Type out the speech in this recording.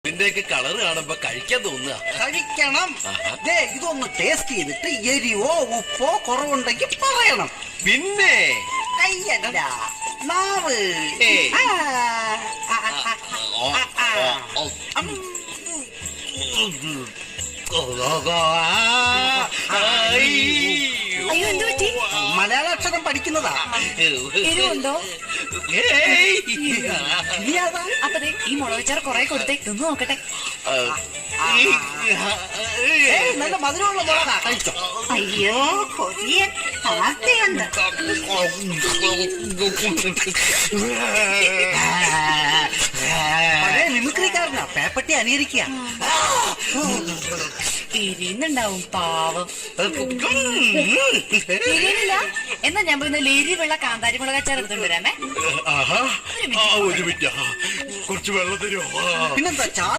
ഇതിന്റെയൊക്കെ കളറ് കാണുമ്പോ കഴിക്കാൻ തോന്നുക. കഴിക്കണം. ഇതൊന്ന് ടേസ്റ്റ് ചെയ്തിട്ട് എരിവോ ഉപ്പോ കുറവുണ്ടെങ്കിൽ പറയണം. പിന്നെ കയ്യല്ല, നാവ്. അയ്യോ, എന്ത് പറ്റി? മലയാളാക്ഷരം പഠിക്കുന്നതാ. എരിവുണ്ടോ? അപ്പൊ ഈ മുളകച്ചാർ കൊറേ കൊടുത്തേ, തിന്നു നോക്കട്ടെ. നല്ല മധുരമുള്ള മുളകാ, കഴിച്ചോ. അയ്യോ, കൊതിയൻ ആർത്തിയുണ്ട്. പഴയ മിമിക്രിക്കാരനാ, പേപ്പട്ടി അനുകരിക്കുക. എരിയുന്നുണ്ടാവും പാവം. എരിയുന്നില്ല? എന്നാ ഞാൻ പോയി എരിവുള്ള കാന്താരി മുളകച്ചാർ എടുത്തോണ്ട് വരാമേ. ഒരു മിനിറ്റ്, കുറച്ച് വെള്ളം തരുമോ? പിന്നെന്താ